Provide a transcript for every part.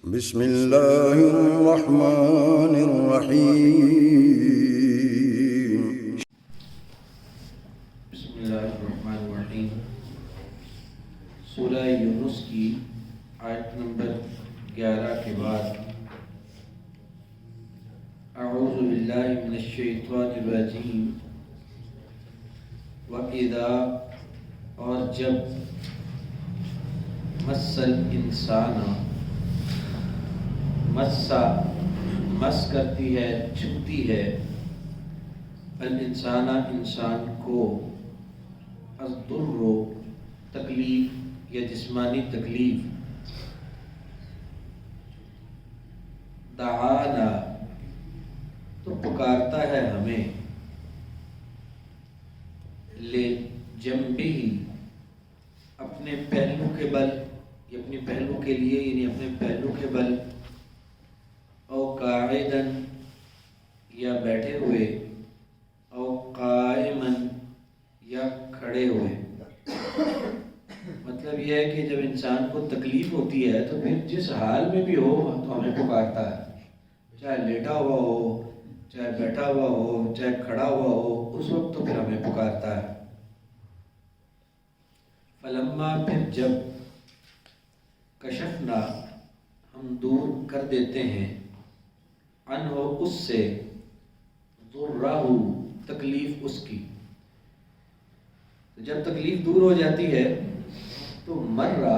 بسم اللہ الرحمن الرحیم بسم اللہ الرحمن الرحیم سورہ یونس کی آیت نمبر 11 کے بعد اعوذ باللہ من الشیطان الرجیم وَإِذَا اور جب مَسَّ الْإِنسَانَ مس کرتی ہے چھپتی ہے الانسان انسان کو الضر تکلیف یا جسمانی تکلیف دعانا تو پکارتا ہے ہمیں لے جنبہ اپنے پہلو کے بل یا اپنے پہلو کے لیے یعنی اپنے پہلو کے بل او قاعدن یا بیٹھے ہوئے او قائمن یا کھڑے ہوئے مطلب یہ ہے کہ جب انسان کو تکلیف ہوتی ہے تو پھر جس حال میں بھی ہو تو ہمیں پکارتا ہے، چاہے لیٹا ہوا ہو، چاہے بیٹھا ہوا ہو، چاہے کھڑا ہوا ہو، اس وقت تو پھر ہمیں پکارتا ہے۔ فلما پھر جب کشفنا ہم دور کر دیتے ہیں عنہ اس سے ضرہ تکلیف اس کی، جب تکلیف دور ہو جاتی ہے تو مرہ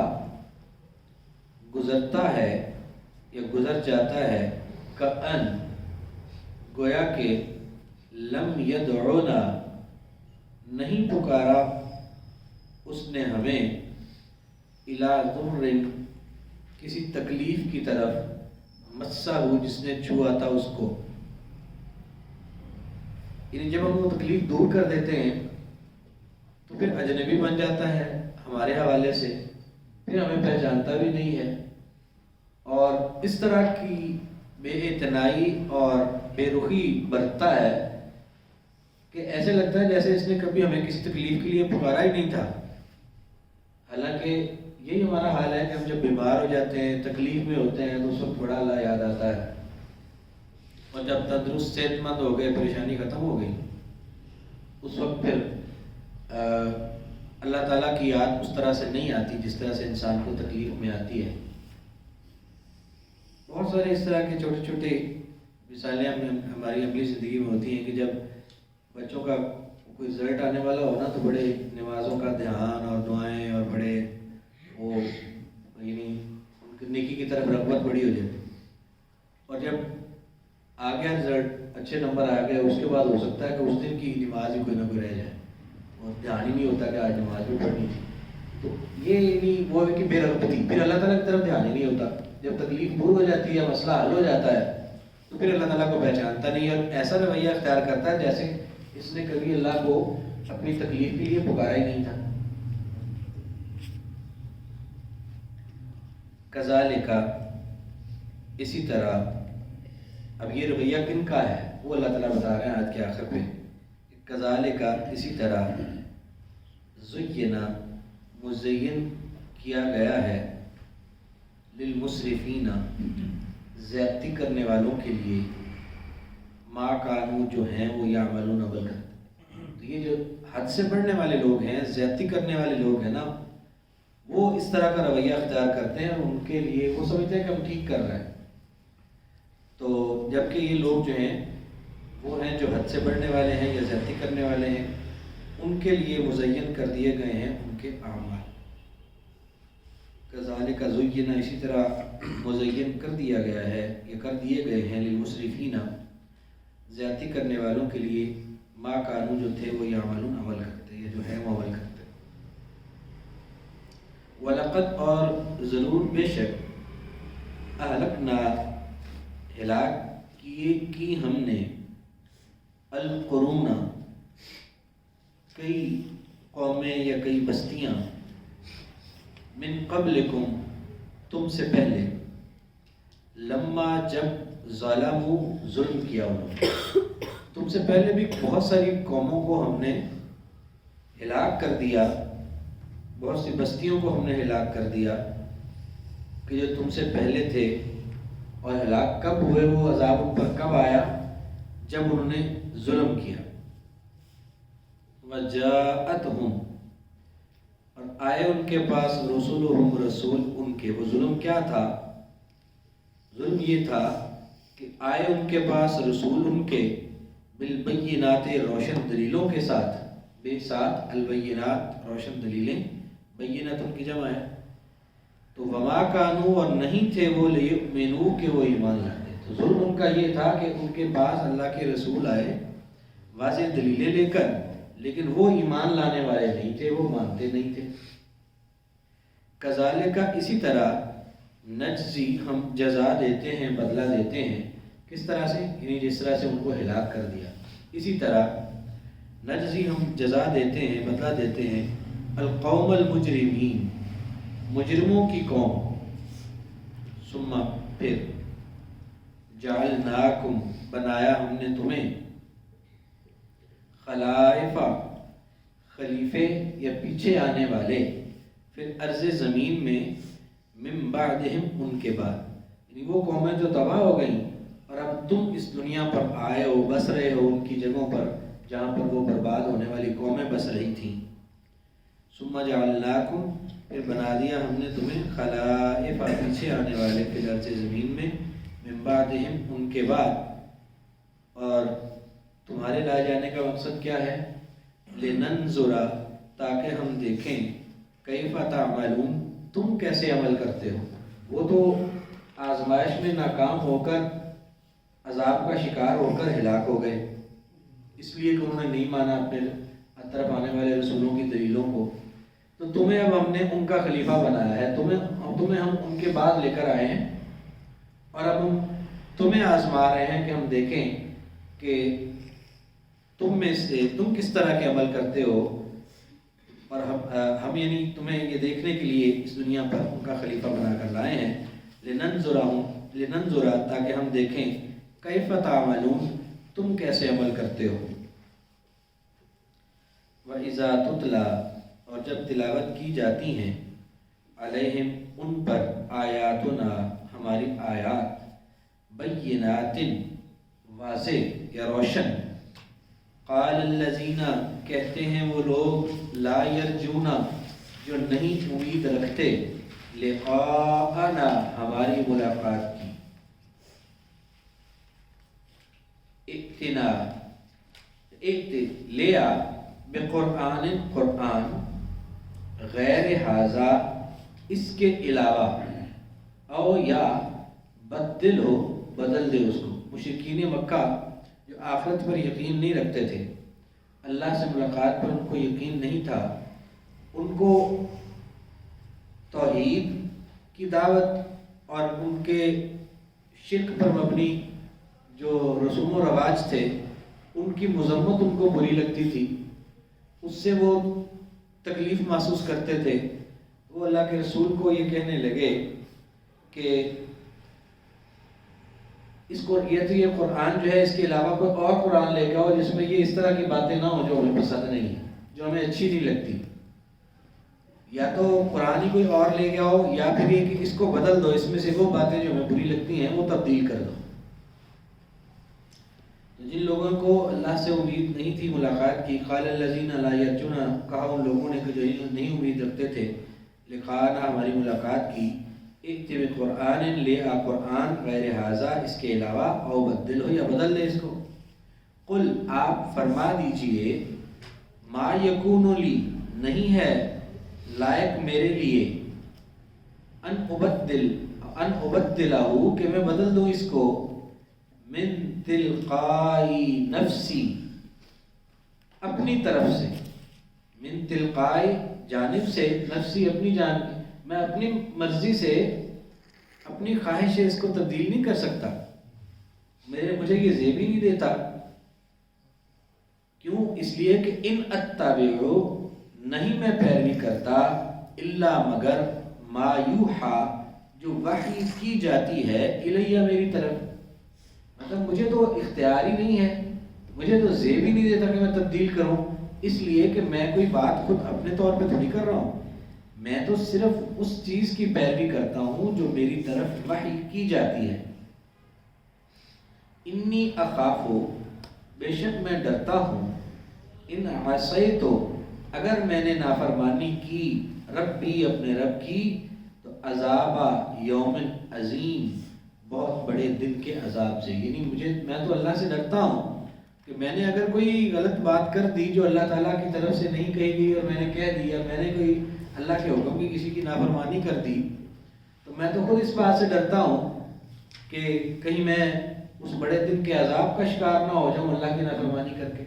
گزرتا ہے یا گزر جاتا ہے کأن گویا کہ لم یدعونا نہیں پکارا اس نے ہمیں الی ضر کسی تکلیف کی طرف مسہ ہو جس نے چھوا تھا اس کو، یعنی جب ہم وہ تکلیف دور کر دیتے ہیں تو پھر اجنبی بن جاتا ہے ہمارے حوالے سے، پھر ہمیں پہچانتا بھی نہیں ہے، اور اس طرح کی بے اعتنائی اور بے رخی برتتا ہے کہ ایسے لگتا ہے جیسے اس نے کبھی ہمیں کسی تکلیف کے لیے پکارا ہی نہیں تھا۔ حالانکہ یہی ہمارا حال ہے کہ ہم جب بیمار ہو جاتے ہیں، تکلیف میں ہوتے ہیں، تو اس وقت بڑا اللہ یاد آتا ہے، اور جب تندرست صحت مند ہو گئے، پریشانی ختم ہو گئی، اس وقت پھر اللہ تعالیٰ کی یاد اس طرح سے نہیں آتی جس طرح سے انسان کو تکلیف میں آتی ہے۔ بہت سارے اس طرح کے چھوٹے چھوٹے مثالیں ہماری عملی زندگی میں ہوتی ہیں کہ جب بچوں کا کوئی رزلٹ آنے والا ہو نا تو بڑے نمازوں کا دھیان اور دعائیں اور بڑے وہ یعنی نیکی کی طرف رغبت بڑی ہو جاتی، اور جب آ گیا رزلٹ، اچھے نمبر آ گئے، اس کے بعد ہو سکتا ہے کہ اس دن کی نماز ہی کوئی نہ کوئی رہ جائے اور دھیان ہی نہیں ہوتا کہ آج نماز بھی پڑھنی تھی، تو یہ یعنی وہ ہے کہ بے رغبتی، پھر اللہ تعالیٰ کی طرف دھیان ہی نہیں ہوتا۔ جب تکلیف دور ہو جاتی ہے، مسئلہ حل ہو جاتا ہے، تو پھر اللہ تعالیٰ کو پہچانتا نہیں، اور ایسا رویہ اختیار کرتا ہے جیسے اس نے کبھی اللہ کو اپنی تکلیف کے لیے پکارا ہی نہیں تھا۔ کذالک اسی طرح، اب یہ رویہ کن کا ہے وہ اللہ تعالیٰ بتا رہے ہیں آیت کے آخر پہ، کذالک اسی طرح زینا مزین کیا گیا ہے للمسرفین زیادتی کرنے والوں کے لیے ما کانوا جو ہیں وہ یعملون عمل کرتے ہیں۔ تو یہ جو حد سے بڑھنے والے لوگ ہیں، زیادتی کرنے والے لوگ ہیں نا، وہ اس طرح کا رویہ اختیار کرتے ہیں، اور ان کے لیے وہ سمجھتے ہیں کہ ہم ٹھیک کر رہے ہیں، تو جبکہ یہ لوگ جو ہیں وہ ہیں جو حد سے بڑھنے والے ہیں یا زیادتی کرنے والے ہیں، ان کے لیے مزین کر دیے گئے ہیں ان کے اعمال۔ کذالک زینا اسی طرح مزین کر دیا گیا ہے یا کر دیے گئے ہیں للمسرفین زیادتی کرنے والوں کے لیے ما کانوا جو تھے وہ یعملون عمل کرتے یا جو ہے وہ عمل کرتے۔ وَلَقَدْ اور ضرور بے شک اہلکنا ہلاک کی ہم نے القرون کئی قومیں یا کئی بستیاں من قبلکم تم سے پہلے لما جب ظالموا ظلم کیا انہوں نے، تم سے پہلے بھی بہت ساری قوموں کو ہم نے ہلاک کر دیا، بہت سی بستیوں کو ہم نے ہلاک کر دیا کہ جو تم سے پہلے تھے اور ہلاک کب ہوئے، وہ عذاب ان پر کب آیا؟ جب انہوں نے ظلم کیا. وَجَاءَتْهُمْ، اور آئے ان کے پاس، رسولہم، رسول ان کے. وہ ظلم کیا تھا؟ ظلم یہ تھا کہ آئے ان کے پاس رسول ان کے، بالبینات، روشن دلیلوں کے ساتھ. بے ساتھ البینات، روشن دلیلیں، بینات ان کی جمع ہے. تو وما کانو، اور نہیں تھے وہ، لیؤمنو، کہ وہ ایمان لاتے. تو ظلم ان کا یہ تھا کہ ان کے پاس اللہ کے رسول آئے واضح دلیلیں لے کر، لیکن وہ ایمان لانے والے نہیں تھے، وہ مانتے نہیں تھے. کذالک، اسی طرح، نجزی، ہم جزا دیتے ہیں، بدلہ دیتے ہیں. کس طرح سے؟ یعنی جس طرح سے ان کو ہلاک کر دیا، اسی طرح نجزی، ہم جزا دیتے ہیں، بدلہ دیتے ہیں، القوم المجرمین، مجرموں کی قوم. ثم، پھر، جعلناکم، بنایا ہم نے تمہیں، خلائف، خلیفے یا پیچھے آنے والے، پھر ارض زمین میں، من بعدہم، ان کے بعد. یعنی وہ قومیں جو تباہ ہو گئیں اور اب تم اس دنیا پر آئے ہو، بس رہے ہو ان کی جگہوں پر جہاں پر وہ برباد ہونے والی قومیں بس رہی تھیں. ثم جعلناکم، پھر بنا دیا ہم نے تمہیں، خلائف، پیچھے آنے والے، پھر ارض زمین میں، من بعدہم، ان کے بعد. اور تمہارے لائے جانے کا مقصد کیا ہے؟ لننظر، تاکہ ہم دیکھیں، کیف تعملون، تم کیسے عمل کرتے ہو. وہ تو آزمائش میں ناکام ہو کر، عذاب کا شکار ہو کر ہلاک ہو گئے، اس لیے کہ انہوں نے نہیں مانا اپنے طرف آنے والے رسولوں کی دلیلوں کو. تو تمہیں اب ہم نے ان کا خلیفہ بنایا ہے، تمہیں ہم ان کے بعد لے کر آئے ہیں، اور اب ہم تمہیں آزما رہے ہیں کہ ہم دیکھیں کہ تم میں سے تم کس طرح کے عمل کرتے ہو. اور ہم یعنی تمہیں یہ دیکھنے کے لیے اس دنیا پر ان کا خلیفہ بنا کر لائے ہیں. لننظر، تاکہ ہم دیکھیں، کیف تعملون، تم کیسے عمل کرتے ہو. وَإِذَا تُتْلَى، اور جب تلاوت کی جاتی ہیں، علیہم، ان پر، آیاتنا، ہماری آیات، بینات، واضح یا روشن، قال الذین، کہتے ہیں وہ لوگ، لا یرجون، جو نہیں امید رکھتے، لقاءنا، ہماری ملاقات کی. ائتنا، لیا، بقرآن، قرآن، غیر ھذا، اس کے علاوہ، او یا بدل ہو، بدل دے اس کو. مشرکین مکہ جو آخرت پر یقین نہیں رکھتے تھے، اللہ سے ملاقات پر ان کو یقین نہیں تھا، ان کو توحید کی دعوت اور ان کے شرک پر مبنی جو رسوم و رواج تھے ان کی مذمت ان کو بری لگتی تھی، اس سے وہ تکلیف محسوس کرتے تھے. وہ اللہ کے رسول کو یہ کہنے لگے کہ اس کو یہ قرآن جو ہے، اس کے علاوہ کوئی اور قرآن لے کے آؤ جس میں یہ اس طرح کی باتیں نہ ہوں جو ہمیں پسند نہیں ہیں، جو ہمیں اچھی نہیں لگتی. یا تو قرآن ہی کوئی اور لے کے آؤ، یا پھر یہ کہ اس کو بدل دو، اس میں سے وہ باتیں جو ہمیں بری لگتی ہیں وہ تبدیل کر دو. جن لوگوں کو اللہ سے امید نہیں تھی ملاقات کی، قال الذین لا یرجون، کہا ان لوگوں نے کہ جو نہیں امید رکھتے تھے، لقاءنا، ہماری ملاقات کی، ائت بقرآن، لے آ قرآن، غیر ھذا، اس کے علاوہ، او بدل ہو، یا بدل دے اس کو. قل، آپ فرما دیجئے، ما یکون لی، نہیں ہے لائق میرے لیے، ان ابدلہ، کہ میں بدل دوں اس کو، من تلقائی نفسی، اپنی طرف سے، من تلقائی، جانب سے، نفسی، اپنی جانب، میں اپنی مرضی سے، اپنی خواہش سے اس کو تبدیل نہیں کر سکتا، مجھے یہ زیب ہی نہیں دیتا. کیوں؟ اس لیے کہ ان اتبع، نہیں میں پیروی کرتا، الا، مگر، ما یوحا، جو وحی کی جاتی ہے، الیہ، میری طرف. مطلب مجھے تو اختیار ہی نہیں ہے، مجھے تو زیب ہی نہیں دیتا کہ میں تبدیل کروں، اس لیے کہ میں کوئی بات خود اپنے طور پہ تھوڑی کر رہا ہوں، میں تو صرف اس چیز کی پیروی کرتا ہوں جو میری طرف وحی کی جاتی ہے. انی اخافو بے شک میں ڈرتا ہوں، ان عصیتو اگر میں نے نافرمانی کی ربی اپنے رب کی، تو عذاب یوم عظیم بہت بڑے دن کے عذاب سے، یعنی میں تو اللہ سے ڈرتا ہوں کہ میں نے اگر کوئی غلط بات کر دی جو اللہ تعالیٰ کی طرف سے نہیں کہی گئی اور میں نے کہہ دیا، میں نے کوئی اللہ کے حکم کی کسی کی نافرمانی کر دی، تو میں تو خود اس بات سے ڈرتا ہوں کہ کہیں میں اس بڑے دن کے عذاب کا شکار نہ ہو جاؤں اللہ کی نافرمانی کر کے۔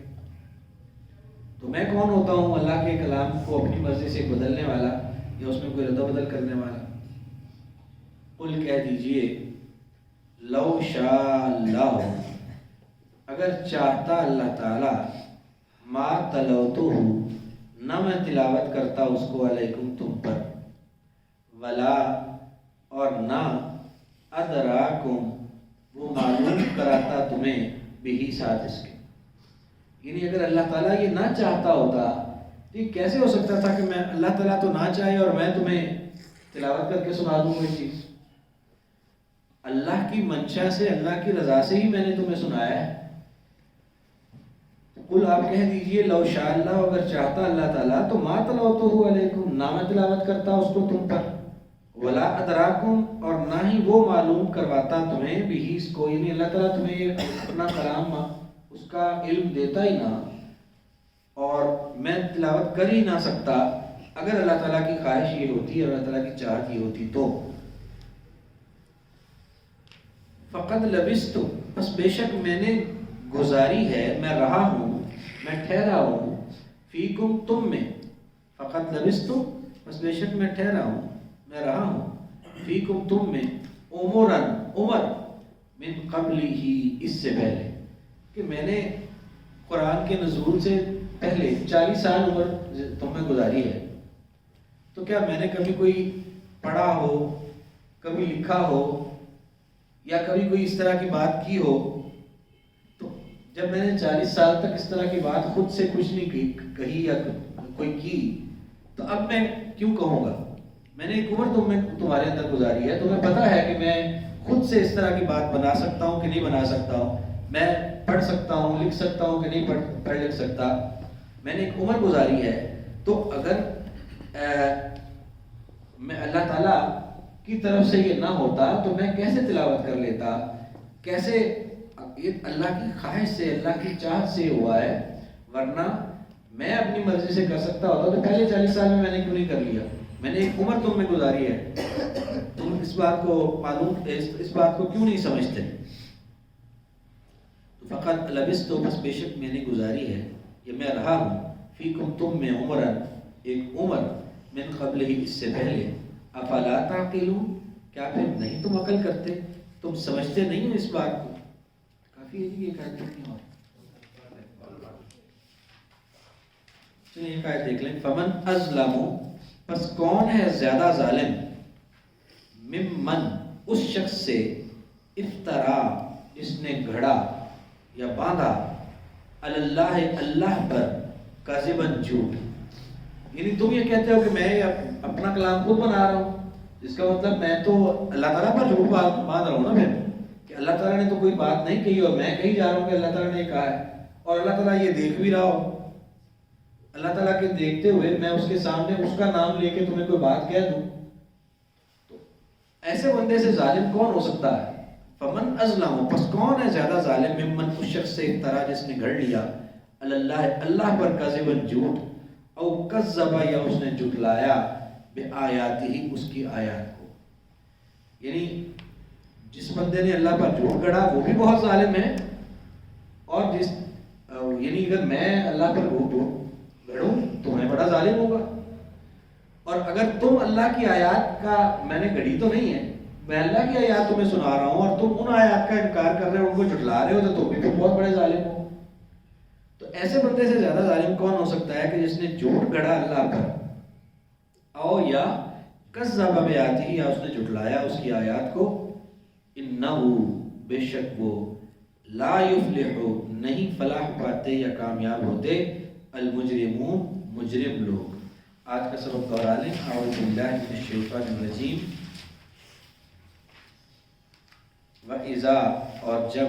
تو میں کون ہوتا ہوں اللہ کے کلام کو اپنی مرضی سے بدلنے والا یا اس میں کوئی رد و بدل کرنے والا؟ قل کہہ دیجئے لو شاء اللہ اگر چاہتا اللہ تعالی ما تلوتہ نہ میں تلاوت کرتا اس کو علیکم تم پر، ولا اور نہ ادراکم وہ معلوم کراتا تمہیں بھی ساتھ اس کے، یعنی اگر اللہ تعالیٰ یہ نہ چاہتا ہوتا تو یہ کیسے ہو سکتا تھا کہ میں اللہ تعالیٰ تو نہ چاہے اور میں تمہیں تلاوت کر کے سنا دوں کوئی چیز؟ اللہ کی منشا سے، اللہ کی رضا سے ہی میں نے تمہیں سنایا ہے۔ قل آپ کہہ دیجئے لو شاء اللہ اگر چاہتا اللہ تعالیٰ تو ما تلوتہ علیکم نہ میں تلاوت کرتا اس کو تم پر، ولا ادراکم اور نہ ہی وہ معلوم کرواتا تمہیں بھی اس کو، یعنی اللہ تعالیٰ تمہیں اپنا کلام اس کا علم دیتا ہی نہ اور میں تلاوت کر ہی نہ سکتا اگر اللہ تعالیٰ کی خواہش یہ ہوتی اور اللہ تعالیٰ کی چاہت یہ ہوتی تو۔ فقد لبثت بس بے شک میں نے گزاری ہے، میں رہا ہوں، میں ٹھہرا ہوں، فیکم تم میں، فقط لبثت بس بے شک میں ٹھہرا ہوں، میں رہا ہوں، فیکم تم میں، عمرن عمر من قبل ہی اس سے پہلے، کہ میں نے قرآن کے نزول سے پہلے 40 سال عمر تم میں گزاری ہے، تو کیا میں نے کبھی کوئی پڑھا ہو، کبھی لکھا ہو یا کبھی کوئی اس طرح کی بات کی ہو؟ تو جب میں نے 40 سال تک اس طرح کی بات خود سے کچھ نہیں کہی یا کوئی کی، تو اب میں کیوں کہوں گا؟ میں نے ایک عمر تمہارے اندر گزاری ہے، تمہیں پتہ ہے کہ میں خود سے اس طرح کی بات بنا سکتا ہوں کہ نہیں بنا سکتا ہوں، میں پڑھ سکتا ہوں، لکھ سکتا ہوں کہ نہیں پڑھ لکھ سکتا، میں نے ایک عمر گزاری ہے۔ تو اگر میں اللہ تعالیٰ کی طرف سے یہ نہ ہوتا تو میں کیسے تلاوت کر لیتا؟ کیسے؟ یہ اللہ کی خواہش سے، اللہ کی چاہت سے ہوا ہے، ورنہ میں اپنی مرضی سے کر سکتا ہوتا تو پہلے 40 سال میں نے کیوں نہیں کر لیا؟ میں نے ایک عمر تم میں گزاری ہے، تم اس بات کو اس بات کو کیوں نہیں سمجھتے؟ فقط لبثت بس بے شک میں نے گزاری ہے، یہ میں رہا ہوں، فیکم تم میں عمرن ایک عمر، من قبل ہی اس سے پہلے، افلا تعقلون کیا پھر نہیں تم عقل کرتے، تم سمجھتے نہیں ہو اس بات کو؟ کافی ہے یہ قاعدہ نہیں اور چلیے یہ قاعدہ دیکھ لیں۔ فمن ازلم پس کون ہے زیادہ ظالم، ممن اس شخص سے، افترا جس نے گھڑا یا باندھا، اللہ اللہ پر، کاذباً جھوٹ، یعنی تم یہ کہتے ہو کہ میں اپنا کلام خود بنا رہا ہوں، جس کا مطلب میں تو اللہ تعالیٰ پر جھوٹ باندھ رہا ہوں نا پھر، کہ اللہ تعالیٰ نے تو کوئی بات نہیں کہی اور میں کہی جا رہا ہوں کہ اللہ تعالیٰ نے کہا ہے، اور اللہ تعالیٰ یہ دیکھ بھی رہا ہو، اللہ تعالیٰ کے دیکھتے ہوئے میں اس کے سامنے اس کا نام لے کے تمہیں کوئی بات کہہ دوں، تو ایسے بندے سے ظالم کون ہو سکتا ہے؟ فمن ازلم پس کون ہے زیادہ ظالم، ممن اس شخص سے افترا جس نے گھڑ لیا، اللہ اللہ پر، کاذباً جھوٹ، او کذب یا اس نے جھٹلایا، بآیاتہ اس کی آیات کو، یعنی جس بندے نے اللہ پر جھوٹ گڑا وہ بھی بہت ظالم ہے، اور یعنی اگر میں اللہ پر جھوٹ گڑوں تو میں بڑا ظالم ہوگا، اور اگر تم اللہ کی آیات کا، میں نے گڑی تو نہیں ہے، میں اللہ کی آیات تمہیں سنا رہا ہوں اور تم ان آیات کا انکار کر رہے ہو، ان کو جھٹلا رہے ہو، تو تم بھی بہت بڑے ظالم ہو۔ تو ایسے بندے سے زیادہ ظالم کون ہو سکتا ہے کہ جس نے جھوٹ گڑا اللہ پر، او یا کذب بآیاتہ یا اس نے جھٹلایا اس کی آیات کو، انہ بے شک وہ، لا یفلح نہیں فلاح پاتے یا کامیاب ہوتے، المجرمون مجرم لوگ۔ آج کا سبق دوہرا لیں۔ اعوذ باللہ من الشیطان الرجیم۔ وَإِذَا اور جب،